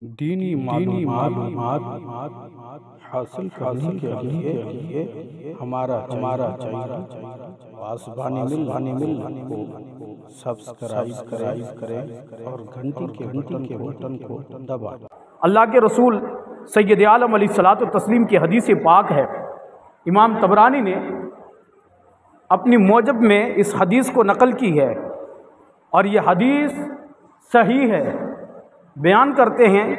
دینی معلومات حاصل کرنے کے لیے ہمارا چینل پاسبانی مل کو سبسکرائب کریں اور گھنٹی کے بٹن کو دبائیں۔ اللہ کے رسول سید عالم علیہ الصلوۃ والتسلیم کی حدیث پاک ہے۔ امام طبرانی نے اپنی موجب میں اس حدیث کو نقل کی ہے اور یہ حدیث صحیح ہے۔ بیان کرتے ہیں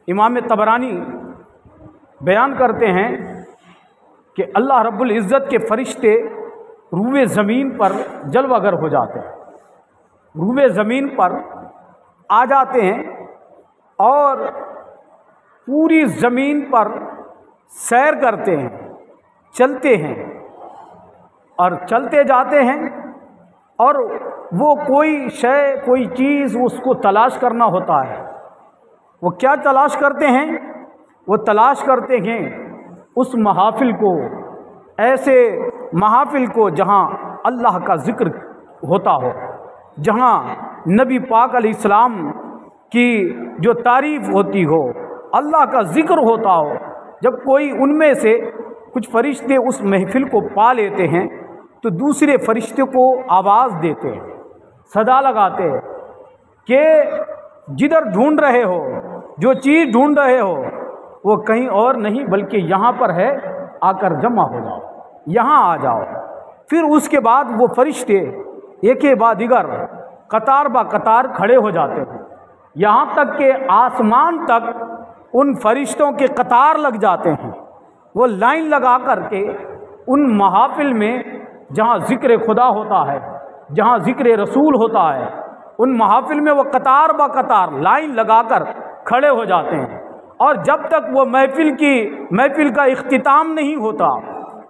امام طبرانی بیان کرتے ہیں کہ اللہ رب العزت کے فرشتے روئے زمین پر جلوہ گر ہو جاتے ہیں، روئے زمین پر آ جاتے ہیں اور پوری زمین پر سیر کرتے ہیں، چلتے ہیں اور چلتے جاتے ہیں، اور وہ کوئی شے کوئی چیز اس کو تلاش کرنا ہوتا ہے۔ وہ کیا تلاش کرتے ہیں؟ وہ تلاش کرتے ہیں اس محافل کو، ایسے محافل کو جہاں اللہ کا ذکر ہوتا ہو، جہاں نبی پاک علیہ السلام کی جو تعریف ہوتی ہو، اللہ کا ذکر ہوتا ہو۔ جب کوئی ان میں سے کچھ فرشتے اس محفل کو پا لیتے ہیں تو دوسرے فرشتے کو آواز دیتے ہیں، صدا لگاتے ہیں کہ جدھر ڈھونڈ رہے ہو، جو چیز ڈھونڈ رہے ہو وہ کہیں اور نہیں بلکہ یہاں پر ہے، آ کر جمع ہو جاؤ، یہاں آ جاؤ۔ پھر اس کے بعد وہ فرشتے ایک کے بعد دیگر قطار با قطار کھڑے ہو جاتے ہیں، یہاں تک کہ آسمان تک ان فرشتوں کے قطار لگ جاتے ہیں۔ وہ لائن لگا کر کے ان محافل میں جہاں ذکر خدا ہوتا ہے، جہاں ذکر رسول ہوتا ہے، ان محافل میں وہ قطار با قطار لائن لگا کر کھڑے ہو جاتے ہیں، اور جب تک وہ محفل کا اختتام نہیں ہوتا،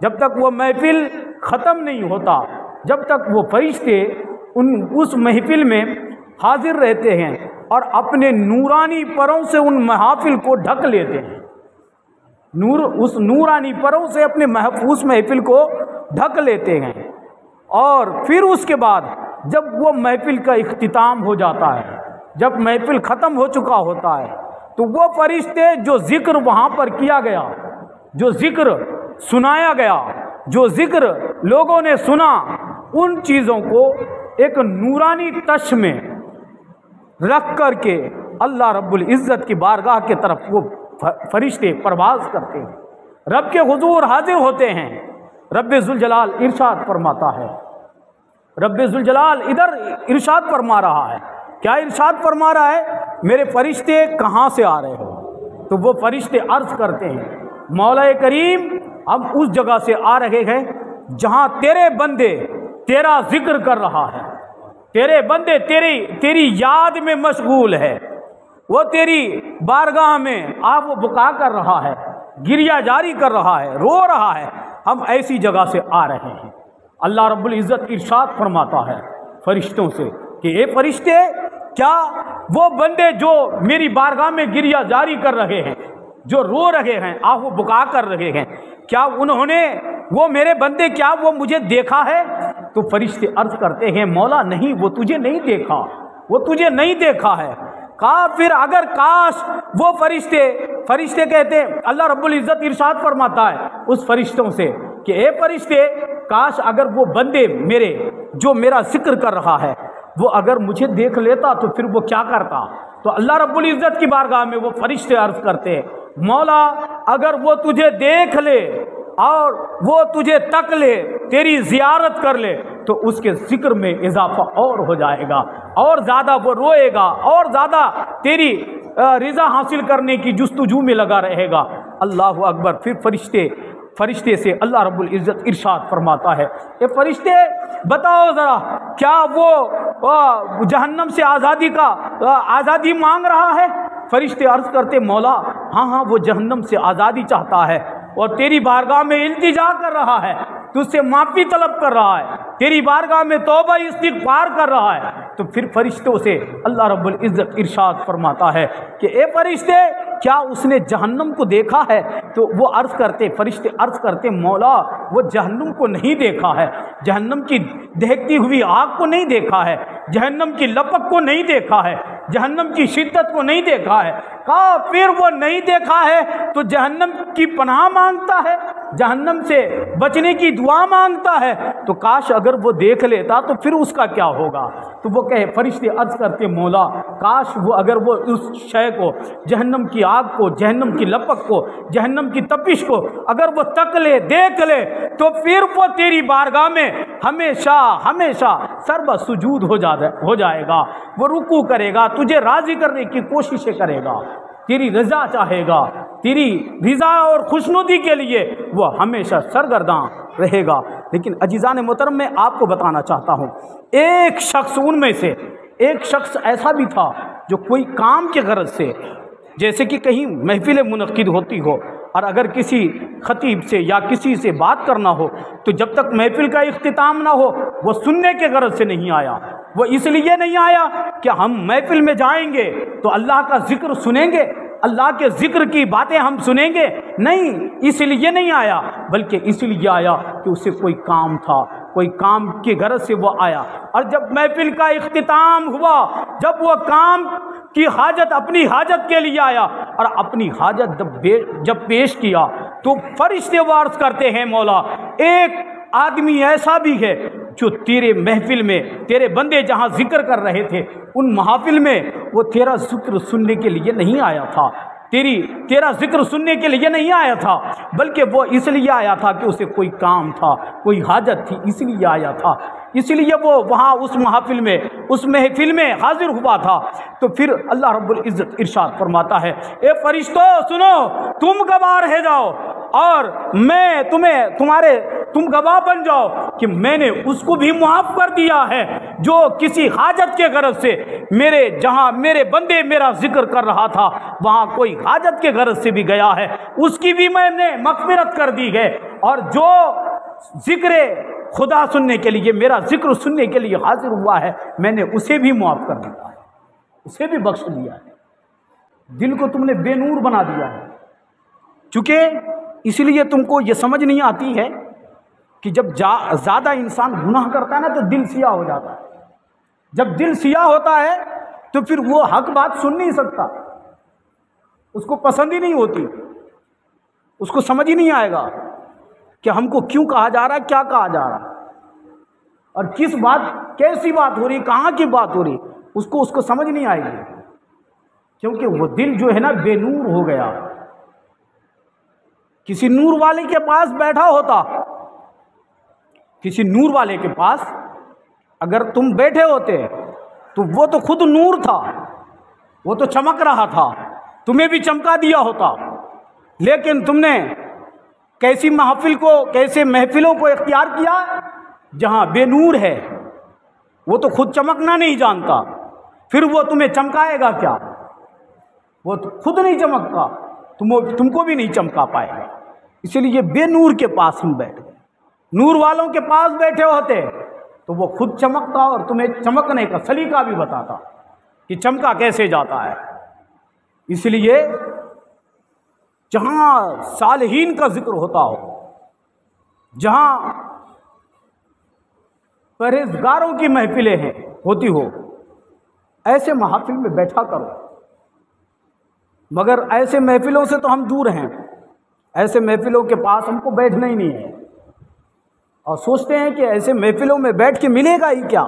جب تک وہ محفل ختم نہیں ہوتا، جب تک وہ فرشتے اس محفل میں حاضر رہتے ہیں اور اپنے نورانی پروں سے ان محافل کو ڈھک لیتے ہیں، اس نورانی پروں سے اپنے محفوظ محفل کو ڈھک لیتے ہیں۔ اور پھر اس کے بعد جب وہ محفل کا اختتام ہو جاتا ہے، جب محفل ختم ہو چکا ہوتا ہے، تو وہ فرشتے جو ذکر وہاں پر کیا گیا، جو ذکر سنایا گیا، جو ذکر لوگوں نے سنا، ان چیزوں کو ایک نورانی تش میں رکھ کر کے اللہ رب العزت کی بارگاہ کی طرف وہ فرشتے پرواز کرتے ہیں، رب کے حضور حاضر ہوتے ہیں۔ رب ذوالجلال ارشاد فرماتا ہے، رب ذوالجلال ادھر ارشاد فرما رہا ہے، کیا ارشاد فرما رہا ہے؟ میرے فرشتے کہاں سے آ رہے ہو؟ تو وہ فرشتے عرض کرتے ہیں، مولا کریم ہم اس جگہ سے آ رہے ہیں جہاں تیرے بندے تیرا ذکر کر رہا ہے، تیرے بندے تیری یاد میں مشغول ہے، وہ تیری بارگاہ میں آہ و بکا کر رہا ہے، گریہ جاری کر رہا ہے، رو رہا ہے، ہم ایسی جگہ سے آ رہے ہیں۔ اللہ رب العزت ارشاد فرماتا ہے فرشتوں سے کہ اے فرشتے، کیا وہ بندے جو میری بارگاہ میں گریہ جاری کر رہے ہیں، جو رو رہے ہیں، آہ و بکا کر رہے ہیں، کیا انہوں نے وہ میرے بندے کیا وہ مجھے دیکھا ہے؟ تو فرشتے عرض کرتے ہیں، مولا نہیں، وہ تجھے نہیں دیکھا، وہ تجھے نہیں دیکھا ہے۔ کہا پھر اگر کاش وہ فرشتے کہتے ہیں، اللہ رب العزت ارشاد فرماتا ہے اس فرشتوں سے کہ اے فرشتے، کاش اگر وہ بندے میرے جو میرا ذکر کر رہا ہے وہ اگر مجھے دیکھ لیتا تو پھر وہ کیا کرتا؟ تو اللہ رب العزت کی بارگاہ میں وہ فرشتے عرض کرتے ہیں، مولا اگر وہ تجھے دیکھ لے اور وہ تجھے تک لے، تیری زیارت کر لے، تو اس کے ذکر میں اضافہ اور ہو جائے گا، اور زیادہ وہ روئے گا، اور زیادہ تیری رضا حاصل کرنے کی جستجو میں لگا رہے گا۔ اللہ اکبر۔ پھر فرشتے سے اللہ رب العزت ارشاد فرماتا ہے، اے فرشتے بتاؤ ذرا، کیا وہ جہنم سے آزادی مانگ رہا ہے؟ فرشتے عرض کرتے، مولا ہاں وہ جہنم سے آزادی چاہتا ہے اور تیری بارگاہ میں التجا کر رہا ہے، تجھ سے معافی طلب کر رہا ہے، تیری بارگاہ میں توبہ استغفار کر رہا ہے۔ تو پھر فرشتوں سے اللہ رب العزت ارشاد فرماتا ہے کہ اے فرشتے، کیا اس نے جہنم کو دیکھا ہے؟ تو وہ فرشتے عرض کرتے مولا وہ جہنم کو نہیں دیکھا ہے، جہنم کی دہکتی ہوئی آگ کو نہیں دیکھا ہے، جہنم کی لپک کو نہیں دیکھا ہے، جہنم کی شدت کو نہیں دیکھا ہے۔ کہا پھر وہ نہیں دیکھا ہے تو جہنم کی پناہ مانگتا ہے، جہنم سے بچنے کی دعا مانگتا ہے، تو کاش اگر وہ دیکھ لیتا تو پھر اس کا کیا ہوگا؟ تو وہ کہے، فرشتے عرض کرتے مولا کاش وہ اگر وہ اس شے کو، جہنم کی آگ کو، جہنم کی لپک کو، جہنم کی تپش کو اگر وہ تک لے، دیکھ لے، تو پھر وہ تیری بارگاہ میں ہمیشہ ہمیشہ سربہ سجود ہو جائے گا، وہ رکوع کرے گا، تجھے راضی کرنے کی کوششیں کرے گا، تیری رضا چاہے گا، تیری رضا اور خوشنودی کے لیے وہ ہمیشہ سرگرداں رہے گا۔ لیکن عزیزان محترم، میں آپ کو بتانا چاہتا ہوں، ایک شخص ان میں سے ایک شخص ایسا بھی تھا جو کوئی کام کے غرض سے، جیسے کہ کہیں محفل منعقد ہوتی ہو اور اگر کسی خطیب سے یا کسی سے بات کرنا ہو تو جب تک محفل کا اختتام نہ ہو وہ سننے کے غرض سے نہیں آیا۔ وہ اس لیے نہیں آیا کہ ہم محفل میں جائیں گے تو اللہ کا ذکر سنیں گے، اللہ کے ذکر کی باتیں ہم سنیں گے، نہیں، اس لیے نہیں آیا، بلکہ اس لیے آیا کہ اسے کوئی کام تھا، کوئی کام کی غرض سے وہ آیا۔ اور جب محفل کا اختتام ہوا، جب وہ کام کی حاجت، اپنی حاجت کے لیے آیا اور اپنی حاجت جب پیش کیا تو فرشتے عرض کرتے ہیں مولا ایک آدمی ایسا بھی ہے جو تیرے محفل میں، تیرے بندے جہاں ذکر کر رہے تھے ان محافل میں وہ تیرا ذکر سننے کے لیے نہیں آیا تھا، تیرا ذکر سننے کے لیے نہیں آیا تھا، بلکہ وہ اس لیے آیا تھا کہ اسے کوئی کام تھا، کوئی حاجت تھی، اس لیے آیا تھا، اس لیے وہ وہاں اس محفل میں حاضر ہوا تھا۔ تو پھر اللہ رب العزت ارشاد فرماتا ہے، اے فرشتوں سنو، تم گواہ رہ جاؤ اور میں تم گواہ بن جاؤ کہ میں نے اس کو بھی معاف کر دیا ہے جو کسی حاجت کے غرض سے جہاں میرے بندے میرا ذکر کر رہا تھا وہاں کوئی حاجت کے غرض سے بھی گیا ہے، اس کی بھی میں نے مغفرت کر دی ہے، اور جو ذکر خدا سننے کے لیے، میرا ذکر سننے کے لیے حاضر ہوا ہے میں نے اسے بھی معاف کر دیا ہے، اسے بھی بخش دیا ہے۔ دل کو تم نے بے نور بنا دیا ہے، چونکہ اس لیے تم کو یہ سمجھ نہیں آتی ہے کہ جب زیادہ انسان گناہ کرتا ہے نا تو دل سیاہ ہو جاتا ہے، جب دل سیاہ ہوتا ہے تو پھر وہ حق بات سن نہیں سکتا، اس کو پسند ہی نہیں ہوتی، اس کو سمجھ ہی نہیں آئے گا کہ ہم کو کیوں کہا جا رہا ہے، کیا کہا جا رہا ہے اور کس بات، کیسی بات ہو رہی، کہاں کی بات ہو رہی، اس کو سمجھ نہیں آئے گی، کیونکہ وہ دل جو ہے نا بے نور ہو گیا۔ کسی نور والے کے پاس بیٹھا ہوتا، کسی نور والے کے پاس اگر تم بیٹھے ہوتے تو وہ تو خود نور تھا، وہ تو چمک رہا تھا، تمہیں بھی چمکا دیا ہوتا، لیکن تم نے کیسی محفلوں کو اختیار کیا جہاں بے نور ہے، وہ تو خود چمکنا نہیں جانتا، پھر وہ تمہیں چمکائے گا کیا؟ وہ تو خود نہیں چمکتا، تم کو بھی نہیں چمکا پائے گا۔ اسی لیے بے نور کے پاس ہم بیٹھ گئے، نور والوں کے پاس بیٹھے ہوتے تو وہ خود چمکتا اور تمہیں چمکنے کا سلیقہ بھی بتاتا کہ چمکا کیسے جاتا ہے۔ اس لیے جہاں صالحین کا ذکر ہوتا ہو، جہاں پرہیزگاروں کی محفلیں ہوتی ہو، ایسے محافل میں بیٹھا کرو۔ مگر ایسے محفلوں سے تو ہم دور ہیں، ایسے محفلوں کے پاس ہم کو بیٹھنا ہی نہیں ہے، اور سوچتے ہیں کہ ایسے محفلوں میں بیٹھ کے ملے گا ہی کیا۔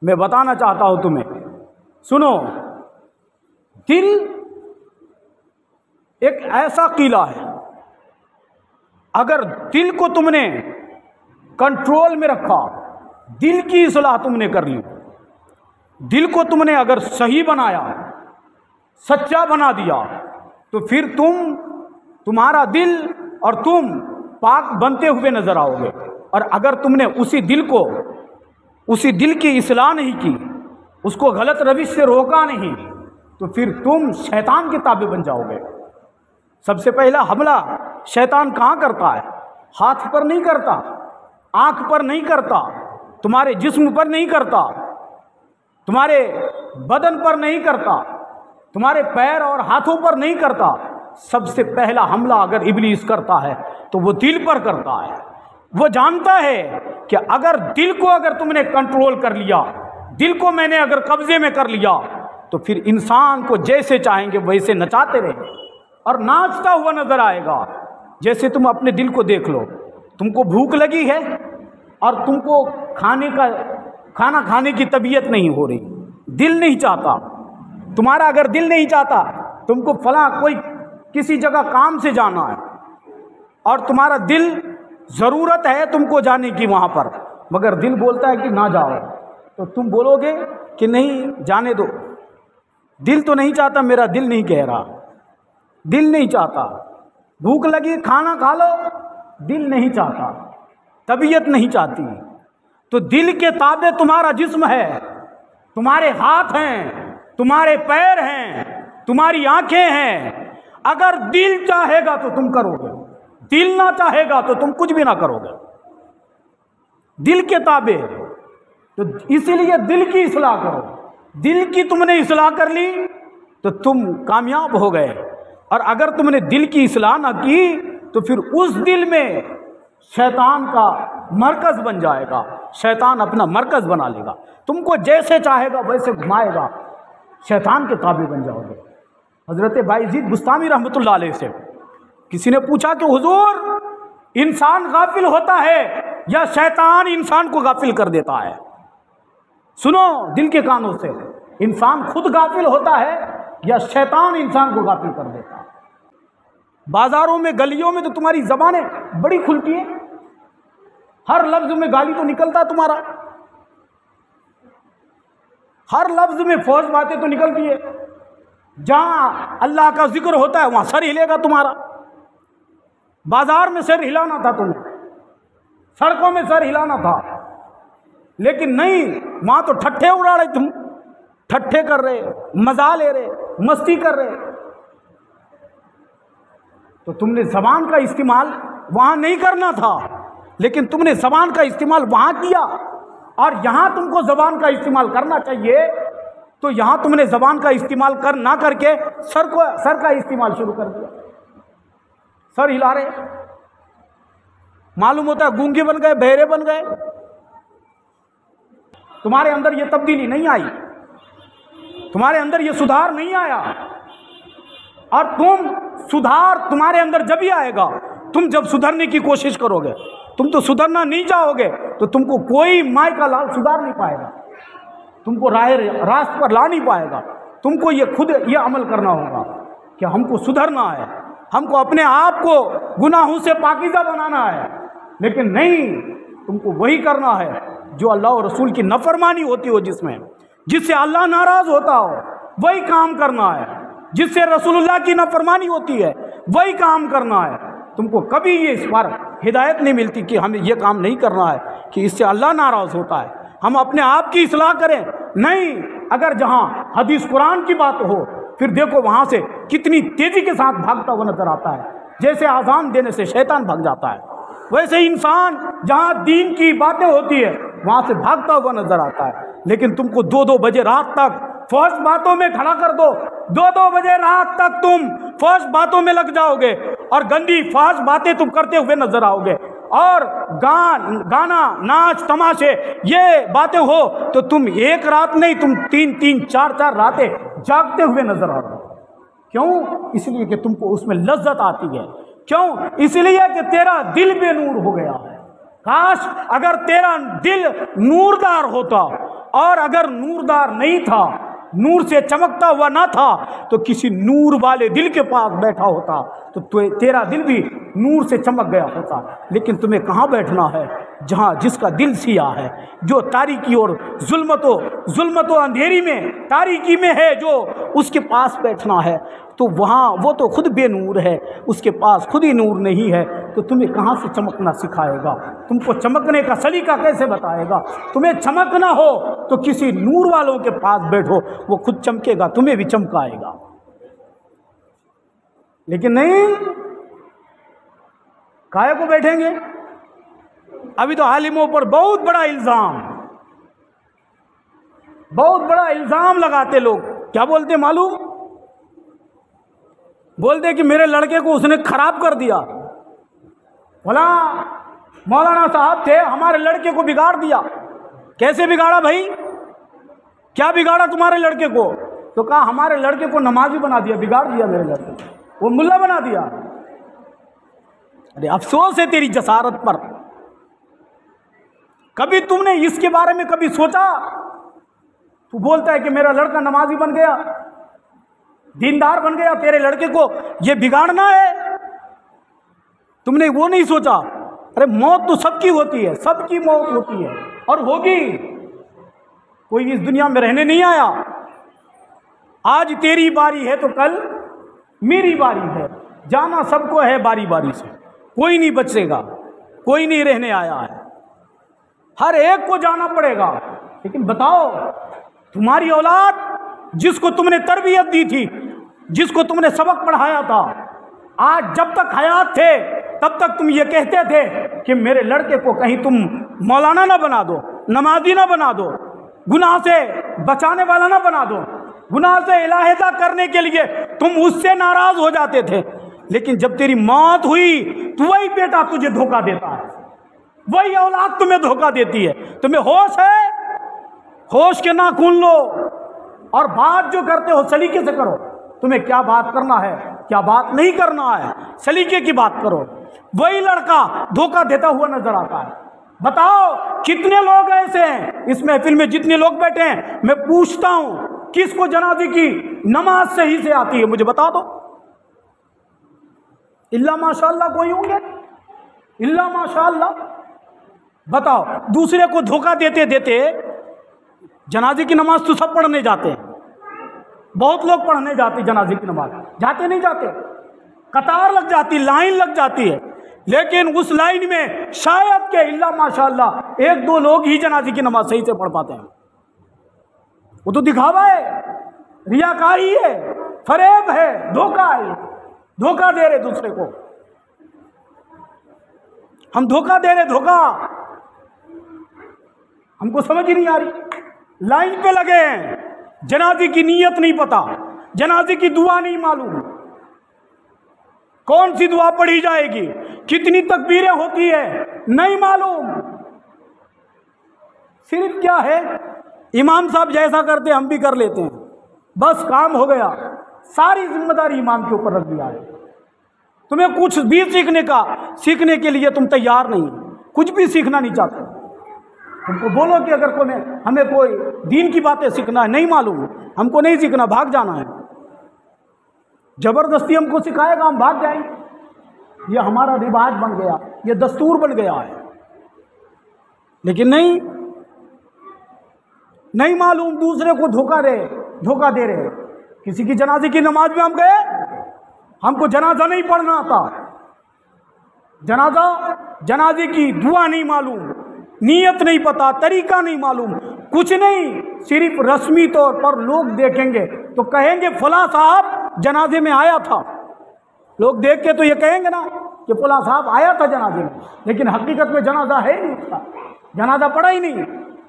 میں بتانا چاہتا ہوں تمہیں، سنو، دل ایک ایسا قلعہ ہے، اگر دل کو تم نے کنٹرول میں رکھا، دل کی اصلاح تم نے کر لی، دل کو تم نے اگر صحیح بنایا، سچا بنا دیا، تو پھر تمہارا دل اور تم پاک بنتے ہوئے نظر آؤ گے۔ اور اگر تم نے اسی دل کی اصلاح نہیں کی، اس کو غلط روش سے روکا نہیں، تو پھر تم شیطان کے تابع بن جاؤ گے۔ سب سے پہلا حملہ شیطان کہاں کرتا ہے؟ ہاتھ پر نہیں کرتا، آنکھ پر نہیں کرتا، تمہارے جسم پر نہیں کرتا، تمہارے بدن پر نہیں کرتا، تمہارے پیر اور ہاتھوں پر نہیں کرتا۔ سب سے پہلا حملہ اگر ابلیس کرتا ہے تو وہ دل پر کرتا ہے۔ وہ جانتا ہے کہ اگر دل کو تم نے کنٹرول کر لیا، دل کو میں نے اگر قبضے میں کر لیا تو پھر انسان کو جیسے چاہیں گے ویسے نچاتے رہیں اور ناچتا ہوا نظر آئے گا۔ جیسے تم اپنے دل کو دیکھ لو، تم کو بھوک لگی ہے اور تم کو کھانا کھانے کی طبیعت نہیں ہو رہی، دل نہیں چاہتا تمہارا، اگر دل نہیں چاہتا تم کو فلاں کوئی کسی جگہ کام سے جانا ہے اور تمہارا دل ضرورت ہے تم کو جانے کی وہاں پر، مگر دل بولتا ہے کہ نہ جاؤ، تو تم بولو گے کہ نہیں جانے دو، دل تو نہیں چاہتا، میرا دل نہیں کہہ رہا، دل نہیں چاہتا، بھوک لگی کھانا کھا لو، دل نہیں چاہتا، طبیعت نہیں چاہتی، تو دل کے تابع تمہارا جسم ہے، تمہارے ہاتھ ہیں، تمہارے پیر ہیں، تمہاری آنکھیں ہیں، اگر دل چاہے گا تو تم کرو گے، دل نہ چاہے گا تو تم کچھ بھی نہ کرو گے، دل کے تابع، تو اسی لیے دل کی اصلاح کرو، دل کی تم نے اصلاح کر لی تو تم کامیاب ہو گئے، اور اگر تم نے دل کی اصلاح نہ کی تو پھر اس دل میں شیطان کا مرکز بن جائے گا، شیطان اپنا مرکز بنا لے گا، تم کو جیسے چاہے گا ویسے گھمائے گا، شیطان کے تابع بن جاؤ گے۔ حضرت بایزید بستامی رحمۃ اللہ علیہ سے کسی نے پوچھا کہ حضور انسان غافل ہوتا ہے یا شیطان انسان کو غافل کر دیتا ہے؟ سنو دل کے کانوں سے، انسان خود غافل ہوتا ہے یا شیطان انسان کو غافل کر دیتا ہے؟ بازاروں میں گلیوں میں تو تمہاری زبانیں بڑی کھلتی ہیں، ہر لفظ میں گالی تو نکلتا تمہارا، ہر لفظ میں فوج باتیں تو نکلتی ہے، جہاں اللہ کا ذکر ہوتا ہے وہاں سر ہلے گا تمہارا، بازار میں سر ہلانا تھا تمہیں، سڑکوں میں سر ہلانا تھا، لیکن نہیں، وہاں تو ٹھٹھے اڑا رہے، تم ٹھٹھے کر رہے، مزہ لے رہے، مستی کر رہے، تو تم نے زبان کا استعمال وہاں نہیں کرنا تھا، لیکن تم نے زبان کا استعمال وہاں کیا، اور یہاں تم کو زبان کا استعمال کرنا چاہیے تو یہاں تم نے زبان کا استعمال نہ کر کے سر کا استعمال شروع کر دیا، سر ہلا رہے، معلوم ہوتا ہے گونگے بن گئے، بہرے بن گئے، تمہارے اندر یہ تبدیلی نہیں آئی، تمہارے اندر یہ سدھار نہیں آیا، اور سدھار تمہارے اندر جب ہی آئے گا تم جب سدھرنے کی کوشش کرو گے، تم تو سدھرنا نہیں چاہو گے تو تم کو کوئی مائی کا لال سدھار نہیں پائے گا، تم کو راست پر لا نہیں پائے گا، تم کو خود یہ عمل کرنا ہوگا کہ ہم کو سدھرنا ہے، ہم کو اپنے آپ کو گناہوں سے پاکیزہ بنانا ہے، لیکن نہیں، تم کو وہی کرنا ہے جو اللہ اور رسول کی نافرمانی ہوتی ہو، جس سے اللہ ناراض ہوتا ہو، وہی کام کرنا ہے، جس سے رسول اللہ کی نافرمانی ہوتی ہے وہی کام کرنا ہے۔ تم کو کبھی یہ اس پر ہدایت نہیں ملتی کہ ہمیں یہ کام نہیں کرنا ہے کہ اس سے اللہ ناراض ہوتا ہے، ہم اپنے آپ کی اصلاح کریں، نہیں، اگر جہاں حدیث قرآن کی بات ہو پھر دیکھو وہاں سے کتنی تیزی کے ساتھ بھاگتا ہوا نظر آتا ہے، جیسے اذان دینے سے شیطان بھاگ جاتا ہے ویسے انسان جہاں دین کی باتیں ہوتی ہے وہاں سے بھاگتا ہوا نظر آتا ہے، لیکن تم کو 2 بجے رات تک فوش باتوں میں کھڑا کر دو، 2 بجے رات تک تم فوش باتوں میں لگ جاؤ گے اور گندی فاش باتیں تم کرتے ہوئے نظر آؤ گے، اور گانا ناچ تماشے یہ باتیں ہو تو تم ایک رات نہیں، تم 3 4 راتیں جاگتے ہوئے نظر آ رہے ہو۔ کیوں؟ اس لیے کہ تم کو اس میں لذت آتی ہے، کیوں؟ اس لیے کہ تیرا دل بے نور ہو گیا ہے۔ کاش اگر تیرا دل نوردار ہوتا، اور اگر نوردار نہیں تھا، نور سے چمکتا ہوا نہ تھا تو کسی نور والے دل کے پاس بیٹھا ہوتا تو تیرا دل بھی نور سے چمک گیا ہوتا، لیکن تمہیں کہاں بیٹھنا ہے؟ جہاں جس کا دل سیاہ ہے، جو تاریکی اور ظلمت و اندھیری میں تاریکی میں ہے، جو اس کے پاس بیٹھنا ہے، تو وہاں وہ تو خود بے نور ہے، اس کے پاس خود ہی نور نہیں ہے، تو تمہیں کہاں سے چمکنا سکھائے گا؟ تم کو چمکنے کا سلیقہ کیسے بتائے گا؟ تمہیں چمکنا ہو تو کسی نور والوں کے پاس بیٹھو، وہ خود چمکے گا، تمہیں بھی چمکائے گا، لیکن نہیں، کائے کو بیٹھیں گے؟ ابھی تو عالموں پر بہت بڑا الزام لگاتے لوگ، کیا بولتے معلوم؟ بولتے کہ میرے لڑکے کو اس نے خراب کر دیا، فلاں مولانا صاحب تھے ہمارے لڑکے کو بگاڑ دیا۔ کیسے بگاڑا بھائی؟ کیا بگاڑا تمہارے لڑکے کو؟ تو کہا ہمارے لڑکے کو نمازی بنا دیا، بگاڑ دیا میرے لڑکے کو، وہ ملا بنا دیا۔ ارے افسوس ہے تیری جسارت پر۔ کبھی تم نے اس کے بارے میں کبھی سوچا؟ تو بولتا ہے کہ میرا لڑکا نمازی بن گیا، دیندار بن گیا، تیرے لڑکے کو یہ بگاڑنا ہے؟ تم نے وہ نہیں سوچا؟ ارے موت تو سب کی ہوتی ہے، سب کی موت ہوتی ہے اور ہوگی، کوئی اس دنیا میں رہنے نہیں آیا۔ آج تیری باری ہے تو کل میری باری ہے، جانا سب کو ہے باری باری سے، کوئی نہیں بچے گا، کوئی نہیں رہنے آیا ہے، ہر ایک کو جانا پڑے گا۔ لیکن بتاؤ، تمہاری اولاد جس کو تم نے تربیت دی تھی، جس کو تم نے سبق پڑھایا تھا، آج جب تک حیات تھے تب تک تم یہ کہتے تھے کہ میرے لڑکے کو کہیں تم مولانا نہ بنا دو، نمازی نہ بنا دو، گناہ سے بچانے والا نہ بنا دو، گناہ سے علیحدہ کرنے کے لیے تم اس سے ناراض ہو جاتے تھے۔ لیکن جب تیری موت ہوئی تو وہی بیٹا تجھے دھوکہ دیتا ہے، وہی اولاد تمہیں دھوکہ دیتی ہے۔ تمہیں ہوش ہے؟ ہوش کے ناخن لو اور بات جو کرتے ہو سلیقے سے کرو۔ تمہیں کیا بات کرنا ہے، کیا بات نہیں کرنا ہے، سلیقے کی بات کرو۔ وہی لڑکا دھوکہ دیتا ہوا نظر آتا ہے۔ بتاؤ کتنے لوگ ایسے ہیں اس محفل میں، جتنے لوگ بیٹھے ہیں، میں پوچھتا ہوں کس کو جنازے کی نماز صحیح سے آتی ہے؟ مجھے بتا دو۔ اللہ ماشاء اللہ کوئی ہوں گے؟ اللہ ماشاء اللہ۔ بتاؤ، دوسرے کو دھوکہ دیتے دیتے جنازے کی نماز تو سب پڑھنے جاتے ہیں، بہت لوگ پڑھنے جاتے جنازے کی نماز، جاتے نہیں جاتے؟ قطار لگ جاتی، لائن لگ جاتی ہے، لیکن اس لائن میں شاید کہ اللہ ماشاءاللہ ایک دو لوگ ہی جنازے کی نماز صحیح سے پڑھ پاتے ہیں۔ وہ تو دکھاوا ہے، ریاکاری ہے، فریب ہے، دھوکہ ہے، دھوکہ دے رہے دوسرے کو، ہم دھوکہ دے رہے، دھوکہ ہم کو سمجھ ہی نہیں آ رہی۔ لائن پہ لگے ہیں، جنازے کی نیت نہیں پتا، جنازے کی دعا نہیں معلوم، کون سی دعا پڑھی جائے گی، کتنی تکبیریں ہوتی ہے نہیں معلوم۔ صرف کیا ہے، امام صاحب جیسا کرتے ہم بھی کر لیتے ہیں، بس کام ہو گیا، ساری ذمہ داری امام کے اوپر رکھ دیا ہے۔ تمہیں کچھ بھی سیکھنے کے لیے تم تیار نہیں، کچھ بھی سیکھنا نہیں چاہتے۔ تم کو بولو کہ اگر ہمیں کوئی دین کی باتیں سیکھنا ہے، نہیں معلوم، ہم کو نہیں سیکھنا، بھاگ جانا ہے۔ زبردستی ہم کو سکھائے گا، ہم بھاگ جائیں گے، یہ ہمارا رواج بن گیا، یہ دستور بن گیا ہے۔ لیکن نہیں معلوم، دوسرے کو دھوکہ دے رہے۔ کسی کی جنازے کی نماز میں ہم گئے، ہم کو جنازہ نہیں پڑھنا آتا، جنازے کی دعا نہیں معلوم، نیت نہیں پتا، طریقہ نہیں معلوم، کچھ نہیں، صرف رسمی طور پر لوگ دیکھیں گے تو کہیں گے فلاں صاحب جنازے میں آیا تھا۔ لوگ دیکھ کے تو یہ کہیں گے نا کہ فلاں صاحب آیا تھا جنازے میں، لیکن حقیقت میں جنازہ ہے ہی نہیں، اس کا جنازہ پڑا ہی نہیں،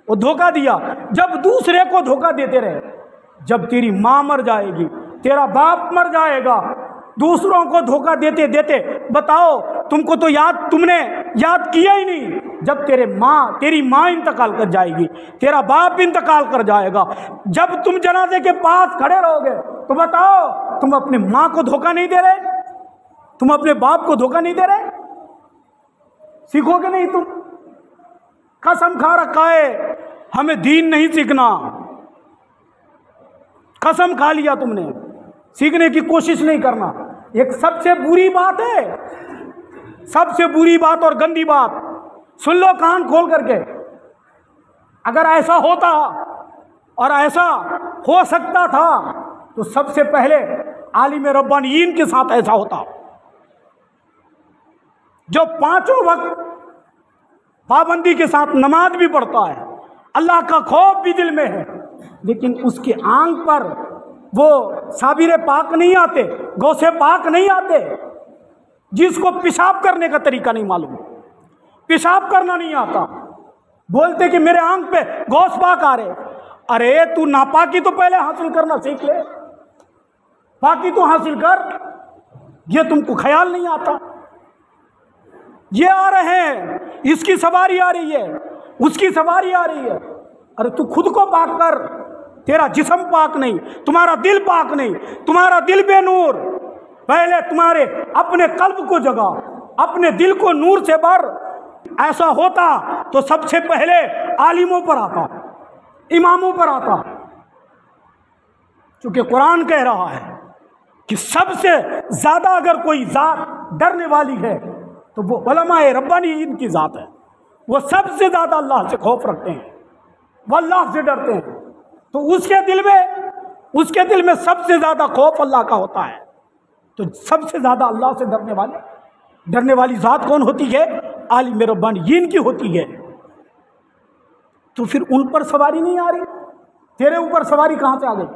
وہ دھوکہ دیا۔ جب دوسرے کو دھوکہ دیتے رہے، جب تیری ماں مر جائے گی، تیرا باپ مر جائے گا، دوسروں کو دھوکہ دیتے دیتے، بتاؤ تم کو تو تم نے یاد کیا ہی نہیں۔ جب تیری ماں انتقال کر جائے گی، تیرا باپ انتقال کر جائے گا، جب تم جنازے کے پاس کھڑے رہو گے تو بتاؤ تم اپنے ماں کو دھوکہ نہیں دے رہے؟ تم اپنے باپ کو دھوکہ نہیں دے رہے؟ سیکھو گے نہیں تم؟ قسم کھا رکھا ہے ہمیں دین نہیں سیکھنا، قسم کھا لیا تم نے، سیکھنے کی کوشش نہیں کرنا۔ ایک سب سے بری بات ہے، سب سے بری بات اور گندی بات، سن لو کان کھول کر کے، اگر ایسا ہوتا اور ایسا ہو سکتا تھا تو سب سے پہلے عالم ربانیین کے ساتھ ایسا ہوتا، جو پانچوں وقت پابندی کے ساتھ نماز بھی پڑھتا ہے، اللہ کا خوف بھی دل میں ہے، لیکن اس کے آنکھ پر وہ صابر پاک نہیں آتے، غوث پاک نہیں آتے، جس کو پیشاب کرنے کا طریقہ نہیں معلوم، پیشاب کرنا نہیں آتا، بولتے کہ میرے آنکھ پہ غوث پاک آ رہے۔ ارے تو ناپاکی تو پہلے حاصل کرنا سیکھ لے، پاکی تو حاصل کر، یہ تم کو خیال نہیں آتا۔ یہ آ رہے ہیں، اس کی سواری آ رہی ہے، اس کی سواری آ رہی ہے، ارے تو خود کو پاک کر، تیرا جسم پاک نہیں، تمہارا دل پاک نہیں، تمہارا دل بے نور۔ پہلے تمہارے اپنے قلب کو جگا، اپنے دل کو نور سے بھر۔ ایسا ہوتا تو سب سے پہلے عالموں پر آتا، اماموں پر آتا، چونکہ قرآن کہہ رہا ہے کہ سب سے زیادہ اگر کوئی ذات ڈرنے والی ہے تو وہ علماء ربانیین کی ذات ہے۔ وہ سب سے زیادہ اللہ سے خوف رکھتے ہیں، وہ اللہ سے ڈرتے ہیں، تو اس کے دل میں سب سے زیادہ خوف اللہ کا ہوتا ہے۔ تو سب سے زیادہ اللہ سے ڈرنے والی ذات کون ہوتی ہے؟ عالم ربانیین کی ہوتی ہے۔ تو پھر ان پر سواری نہیں آ رہی، تیرے اوپر سواری کہاں سے آ گئی؟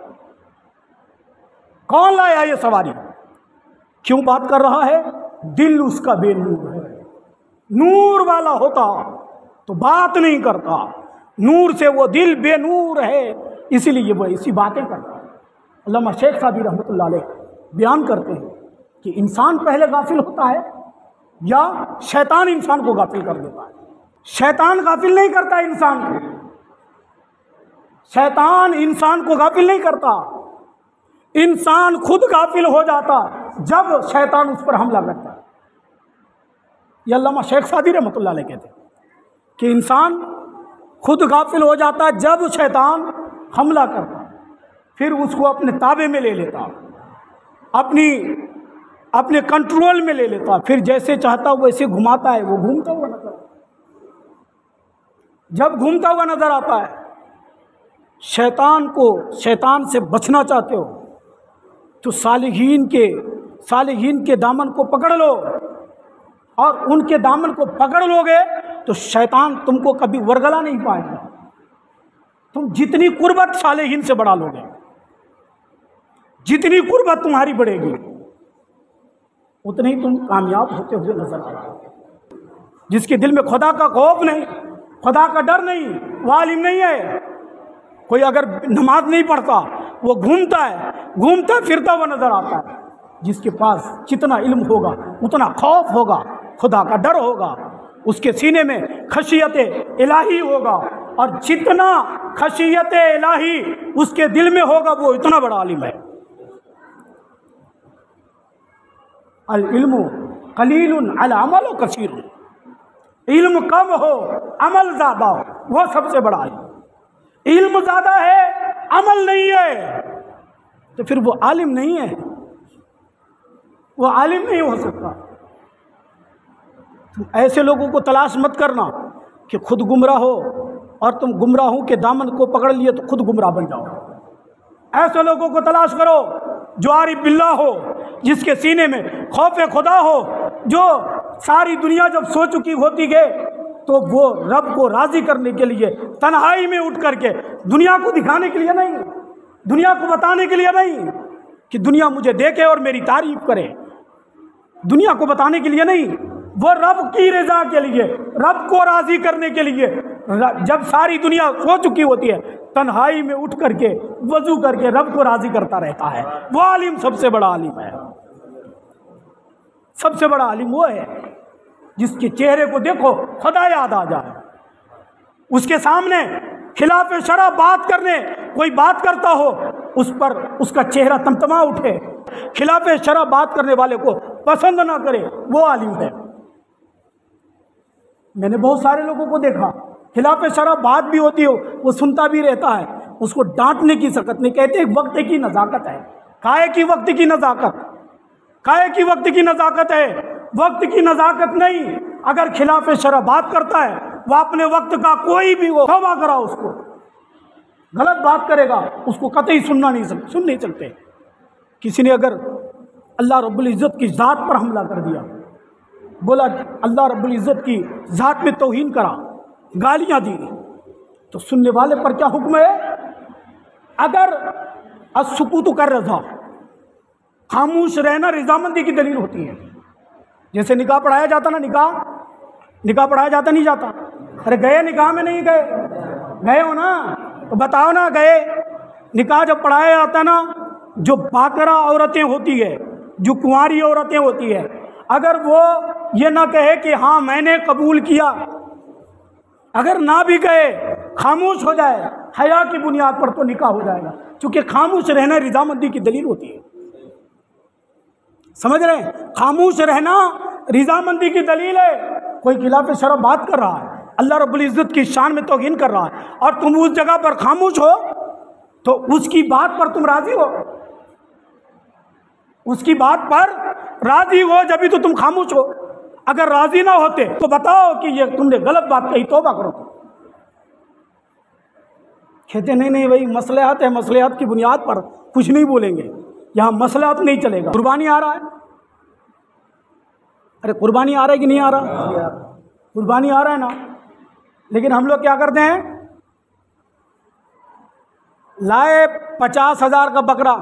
کون لایا یہ سواری؟ کیوں بات کر رہا ہے؟ دل اس کا بے نور ہے۔ نور والا ہوتا تو بات نہیں کرتا، نور سے وہ دل بے نور ہے، اسی لیے وہ ایسی باتیں کرتا ہے۔ علامہ شیخ سعدی رحمۃ اللہ علیہ بیان کرتے ہیں کہ انسان پہلے غافل ہوتا ہے یا شیطان انسان کو غافل کر دیتا ہے؟ شیطان غافل نہیں کرتا انسان کو، شیطان انسان کو غافل نہیں کرتا، انسان خود غافل ہو جاتا جب شیطان اس پر حملہ کرتا ہے۔ یہ علامہ شیخ سعدی رحمۃ اللہ علیہ کہتے ہیں کہ انسان خود غافل ہو جاتا جب شیطان حملہ کرتا، پھر اس کو اپنے تابع میں لے لیتا، اپنے کنٹرول میں لے لیتا، پھر جیسے چاہتا ویسے گھماتا ہے، وہ گھومتا ہوا نظر آتا۔ جب گھومتا ہوا نظر آتا ہے، شیطان سے بچنا چاہتے ہو تو صالحین کے دامن کو پکڑ لو، اور ان کے دامن کو پکڑ لو گے تو شیطان تم کو کبھی ورگلا نہیں پائے گا۔ تم جتنی قربت صالحین سے بڑھا لو گے، جتنی قربت تمہاری بڑھے گی، اتنے ہی تم کامیاب ہوتے ہوئے نظر آئے گے۔ جس کے دل میں خدا کا خوف نہیں، خدا کا ڈر نہیں، وہ عالم نہیں ہے۔ کوئی اگر نماز نہیں پڑھتا، وہ گھومتا پھرتا ہوا نظر آتا ہے۔ جس کے پاس جتنا علم ہوگا اتنا خوف ہوگا، خدا کا ڈر ہوگا، اس کے سینے میں خشیت الہی ہوگا، اور جتنا خشیت الہی اس کے دل میں ہوگا وہ اتنا بڑا عالم ہے۔ العلم قلیل العمل کثیر، علم کم ہو عمل زیادہ ہو وہ سب سے بڑا عالم۔ علم زیادہ ہے عمل نہیں ہے تو پھر وہ عالم نہیں ہے، وہ عالم نہیں ہو سکتا۔ تم ایسے لوگوں کو تلاش مت کرنا کہ خود گمراہ ہو اور تم گمراہوں کے دامن کو پکڑ لیے تو خود گمراہ بن جاؤ۔ ایسے لوگوں کو تلاش کرو جو عارف باللہ ہو، جس کے سینے میں خوف خدا ہو، جو ساری دنیا جب سو چکی ہوتی ہے تو وہ رب کو راضی کرنے کے لیے تنہائی میں اٹھ کر کے، دنیا کو دکھانے کے لیے نہیں، دنیا کو بتانے کے لیے نہیں کہ دنیا مجھے دیکھے اور میری تعریف کرے، دنیا کو بتانے کے لیے نہیں، وہ رب کی رضا کے لیے، رب کو راضی کرنے کے لیے، جب ساری دنیا سو چکی ہوتی ہے تنہائی میں اٹھ کر کے وضو کر کے رب کو راضی کرتا رہتا ہے۔ وہ عالم سب سے بڑا عالم ہے، سب سے بڑا عالم وہ ہے جس کے چہرے کو دیکھو خدا یاد آ جائے، اس کے سامنے خلاف شرع بات کرنے کوئی بات کرتا ہو اس پر اس کا چہرہ تمتما اٹھے، خلاف شرع بات کرنے والے کو پسند نہ کرے، وہ عالم ہے۔ میں نے بہت سارے لوگوں کو دیکھا خلاف شرع بات بھی ہوتی ہو وہ سنتا بھی رہتا ہے، اس کو ڈانٹنے کی سکت نہیں، کہتے ہیں وقت کی نزاکت ہے۔ کائے کی وقت کی نزاکت، کائے کی وقت کی نزاکت ہے، وقت کی نزاکت نہیں۔ اگر خلاف شرع بات کرتا ہے وہ اپنے وقت کا کوئی بھی ہو، توبہ کرا، اس کو غلط بات کرے گا اس کو قطعی سن نہیں سکتے۔ کسی نے اگر اللہ رب العزت کی ذات پر حملہ کر دیا، بولا اللہ رب العزت کی ذات میں توہین کرا، گالیاں دی، تو سننے والے پر کیا حکم ہے؟ اگر السکوت کر رضا، خاموش رہنا رضامندی کی دلیل ہوتی ہے۔ جیسے نکاح پڑھایا جاتا نا، نکاح پڑھایا جاتا نہیں جاتا، ارے گئے نکاح میں نہیں گئے ہو نا تو بتاؤ نا گئے۔ نکاح جب پڑھایا جاتا نا، جو باکرہ عورتیں ہوتی ہے، جو کنواری عورتیں ہوتی ہے، اگر وہ یہ نہ کہے کہ ہاں میں نے قبول کیا، اگر نہ بھی کہے خاموش ہو جائے، حیا کی بنیاد پر تو نکاح ہو جائے گا، چونکہ خاموش رہنا رضامندی کی دلیل ہوتی ہے. سمجھ رہے ہیں؟ خاموش رہنا رضامندی کی دلیل ہے. کوئی خلاف شرع بات کر رہا ہے، اللہ رب العزت کی شان میں توہین کر رہا ہے، اور تم اس جگہ پر خاموش ہو تو اس کی بات پر تم راضی ہو؟ اس کی بات پر راضی ہو جبھی تو تم خاموش ہو. اگر راضی نہ ہوتے تو بتاؤ کہ یہ تم نے غلط بات کہی، توبہ کرو. کہتے نہیں بھائی مصلحت ہے، مصلحت کی بنیاد پر کچھ نہیں بولیں گے، یہاں مصلحت نہیں چلے گا. قربانی آ رہا ہے، ارے قربانی آ رہا ہے کہ نہیں آ رہا؟ قربانی آ رہا ہے نا. لیکن ہم لوگ کیا کرتے ہیں؟ لائے 50,000 کا بکرا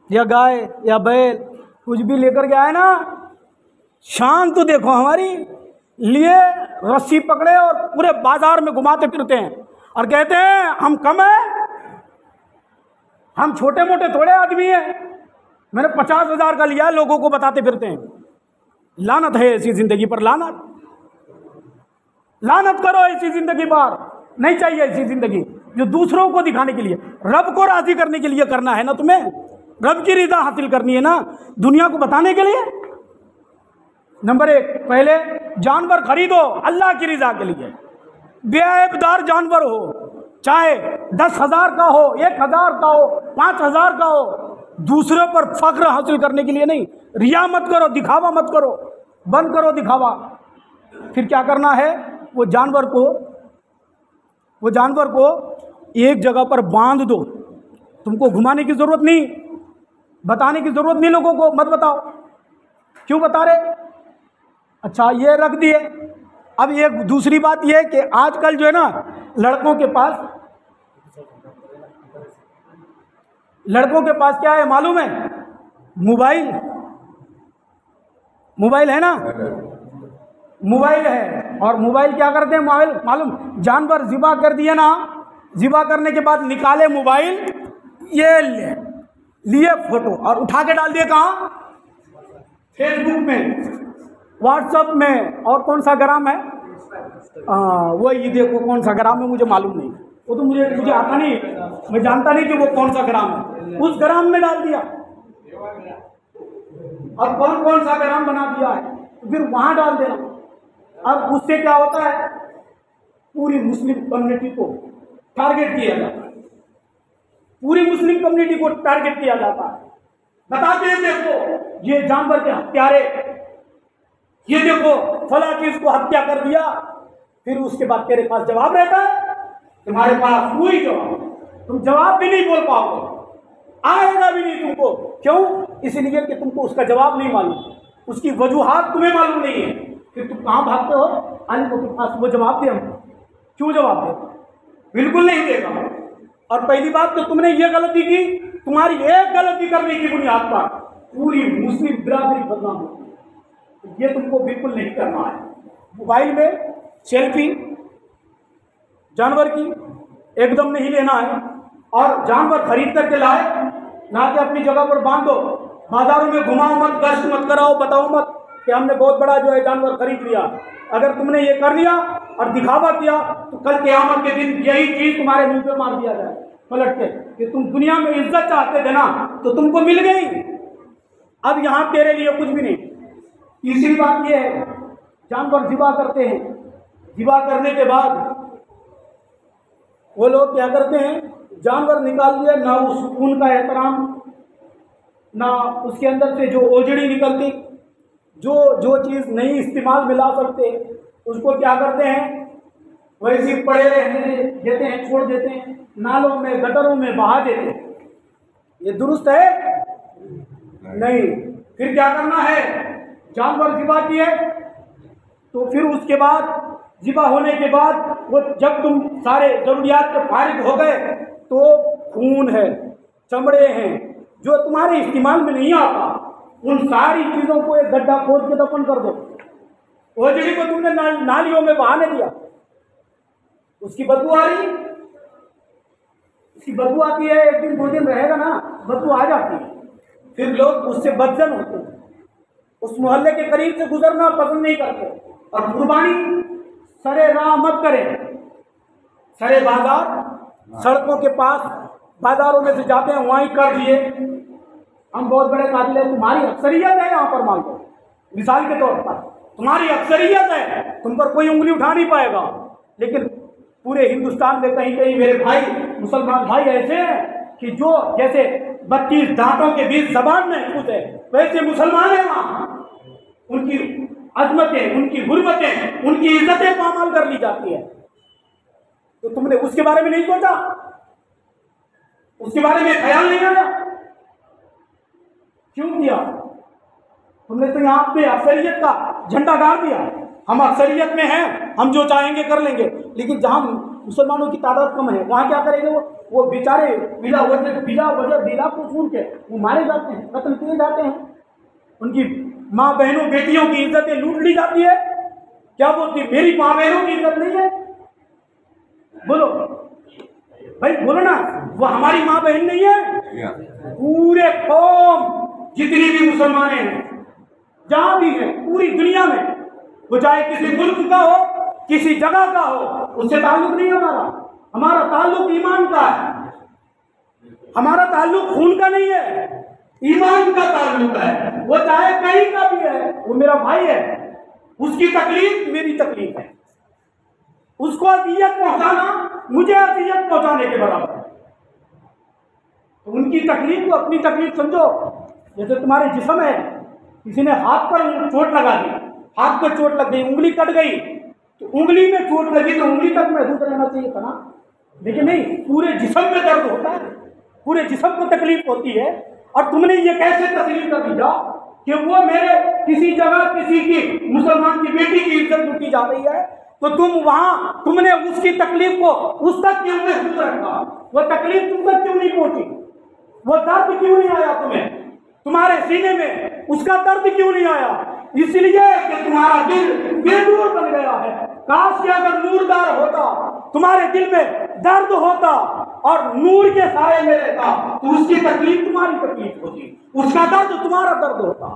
یا گائے یا بیل کچھ بھی لے کر کے آئے نا، شان تو دیکھو ہماری، لیے رسی پکڑے اور پورے بازار میں گھماتے پھرتے ہیں اور کہتے ہیں ہم کم ہیں، ہم چھوٹے موٹے تھوڑے آدمی ہیں، میں نے 50,000 کا لیا، لوگوں کو بتاتے پھرتے ہیں. لعنت ہے ایسی زندگی پر، لعنت. لعنت کرو ایسی زندگی پر، نہیں چاہیے ایسی زندگی جو دوسروں کو دکھانے کے لیے. رب کو راضی کرنے کے لیے کرنا ہے نا، تمہیں رب کی رضا حاصل کرنی ہے نا، دنیا کو بتانے کے لیے. نمبر 1 پہلے جانور خریدو اللہ کی رضا کے لیے، بے عیب دار جانور ہو، چاہے 10,000 کا ہو، 1,000 کا ہو، 5,000 کا ہو، دوسروں پر فخر حاصل کرنے کے لیے نہیں. ریا مت کرو، دکھاوا مت کرو، بند کرو دکھاوا. پھر کیا کرنا ہے؟ وہ جانور کو ایک جگہ پر باندھ دو. تم کو گھمانے کی ضرورت نہیں، بتانے کی ضرورت نہیں، لوگوں کو مت بتاؤ. کیوں بتا رہے؟ اچھا یہ رکھ دیے. اب ایک دوسری بات یہ ہے کہ آج کل جو ہے نا لڑکوں کے پاس کیا ہے معلوم ہے؟ موبائل ہے نا، موبائل ہے. اور موبائل کیا کرتے ہیں؟ معلوم جانور ذبح کر دیے نا، ذبح کرنے کے بعد نکالے موبائل، یہ لیے فوٹو اور اٹھا کے ڈال دیے کہاں؟ فیس بک میں، واٹس ایپ میں، اور کون سا گرام ہے؟ وہی دیکھو کون سا گرام ہے، مجھے معلوم نہیں، وہ تو مجھے آتا نہیں، میں جانتا نہیں کہ وہ کون سا گرام ہے. اس گرام میں ڈال دیا، اور کون سا گرام بنا دیا ہے پھر وہاں ڈال دینا. اب اس سے کیا ہوتا ہے؟ پوری مسلم کمیونٹی کو ٹارگٹ کیا جاتا ہے، پوری مسلم کمیونٹی کو ٹارگٹ کیا جاتا ہے. بتاتے ہیں دیکھو یہ جانور کے ہتھیارے، یہ دیکھو فلاں چیز کو ہتیا کر دیا. پھر اس کے بعد تیرے پاس جواب رہتا ہے؟ تمہارے پاس کوئی جواب، تم جواب بھی نہیں بول پاؤ گے، آئے گا بھی نہیں تم کو. کیوں؟ اس لیے کہ تم کو اس کا جواب نہیں معلوم، اس کی وجوہات تمہیں معلوم نہیں ہے. پھر تم کہاں بھاگتے ہو؟ عالم کے پاس وہ جواب دے. ہم کیوں جواب دے؟ بالکل نہیں دے گا. اور پہلی بات تو تم نے یہ غلطی کی، تمہاری ایک غلطی کرنے کی بنیاد پر پوری مسلم برادری بدنام ہوتی. یہ تم کو بالکل نہیں کرنا ہے. موبائل میں سیلفی جانور کی ایک دم نہیں لینا ہے، اور جانور خرید کر کے لا کے اپنی جگہ پر باندھو، بازاروں میں گھماؤ مت، گشت مت کراؤ، بتاؤ مت کہ ہم نے بہت بڑا جو ہے جانور خرید لیا. اگر تم نے یہ کر لیا اور دکھاوا کیا تو کل قیامت کے دن یہی چیز تمہارے منہ پہ مار دیا جائے پلٹ کے کہ تم دنیا میں عزت چاہتے تھے نا تو تم کو مل گئی، اب یہاں تیرے لیے کچھ بھی نہیں. تیسری بات یہ ہے، جانور ذبح کرتے ہیں، ذبح کرنے کے بعد وہ لوگ کیا کرتے ہیں؟ جانور نکال دیا، نہ اس خون کا احترام، نہ اس کے اندر سے جو اوجڑی نکلتی، جو چیز نہیں استعمال میں لا سکتے اس کو کیا کرتے ہیں؟ ویسے پڑے رہنے دیتے ہیں، چھوڑ دیتے ہیں، نالوں میں گٹروں میں بہا دیتے ہیں. یہ درست ہے؟ نہیں. پھر کیا کرنا ہے؟ جانور ذبح کیے تو پھر اس کے بعد ذبح ہونے کے بعد وہ جب تم سارے ضروریات کے فارغ ہو گئے تو خون ہے، چمڑے ہیں جو تمہارے استعمال میں نہیں آتا، ان ساری چیزوں کو ایک گڈھا کھود کے دفن کر دو. اوجڑی کو تم نے نالیوں میں بہانے دیا، اس کی بدبو آ رہی، اس کی بدبو آتی ہے، ایک دن 2 دن رہے گا نا بدبو آ جاتی ہے، پھر لوگ اس سے بدزن ہوتے ہیں، اس محلے کے قریب سے گزرنا پسند نہیں کرتے. اور قربانی سرے راہ مت کرے، سرے بازار سڑکوں کے پاس بازاروں میں سے جاتے ہیں وہیں کر دیے ہم بہت بڑے قابل ہیں، تمہاری اکثریت ہے یہاں پر مان لو، مثال کے طور پر تمہاری اکثریت ہے، تم پر کوئی انگلی اٹھا نہیں پائے گا، لیکن پورے ہندوستان میں کہیں کہیں میرے بھائی مسلمان بھائی ایسے ہیں کہ جو جیسے 32 دانتوں کے بیچ زبان محفوظ ہے ویسے مسلمان ہیں وہاں، ان کی عظمتیں، ان کی حرمتیں، ان کی عزتیں پامال کر لی جاتی ہے۔ تو تم نے اس کے بارے میں نہیں سوچا، اس کے بارے میں خیال نہیں آیا، کیوں کیا؟ تم نے تو یہاں پہ اکثریت کا جھنڈا گاڑ دیا، ہم اکثریت میں ہیں، ہم جو چاہیں گے کر لیں گے، لیکن جہاں مسلمانوں کی تعداد کم ہے وہاں کیا کریں گے؟ وہ بیچارے بلا وجہ بلا قصور کے وہ مارے جاتے ہیں، قتل کیے جاتے ہیں، ان کی ماں بہنوں بیٹیوں کی عزتیں لوٹ لی جاتی ہے۔ کیا وہ میری ماں بہنوں کی عزت نہیں ہے؟ بولو بھائی، بولو نا، وہ ہماری ماں بہن نہیں ہے؟ پورے قوم جتنی بھی مسلمان ہیں جہاں بھی ہیں پوری دنیا میں، وہ چاہے کسی ملک کا ہو کسی جگہ کا ہو، اس سے تعلق نہیں ہے ہمارا تعلق ایمان کا ہے، ہمارا تعلق خون کا نہیں ہے، ایمان کا تعلق ہے، وہ چاہے کہیں کا بھی ہے، وہ میرا بھائی ہے، اس کی تکلیف میری تکلیف ہے، اس کو اذیت پہنچانا مجھے اذیت پہنچانے کے برابر ہے، تو ان کی تکلیف کو اپنی تکلیف سمجھو۔ جیسے تمہارے جسم ہے، کسی نے ہاتھ پر چوٹ لگا دی، ہاتھ پہ چوٹ لگ گئی، انگلی کٹ گئی، تو انگلی میں چوٹ لگی تو انگلی تک محفوظ رہنا چاہیے تھا نا، لیکن نہیں، پورے جسم میں درد ہوتا ہے، پورے جسم کو تکلیف ہوتی ہے، اور تم نے یہ کیسے تسلیم کر دیا کہ وہ میرے کسی جگہ کسی کی مسلمان کی بیٹی کی عزت لوٹی جا رہی ہے، تو تم وہاں تم نے اس کی تکلیف کو اس تک کیوں محفوظ رکھا؟ وہ تکلیف تم تک کیوں نہیں پہنچی؟ وہ درد کیوں نہیں آیا تمہیں؟ تمہارے سینے میں اس کا درد کیوں نہیں آیا؟ اس لیے کہ تمہارا دل بے نور بن گیا ہے۔ کاش کہ اگر نوردار ہوتا، تمہارے دل میں درد ہوتا اور نور کے سائے میں رہتا، تو اس کی تکلیف تمہاری تکلیف ہوتی، اس کا درد تمہارا درد ہوتا۔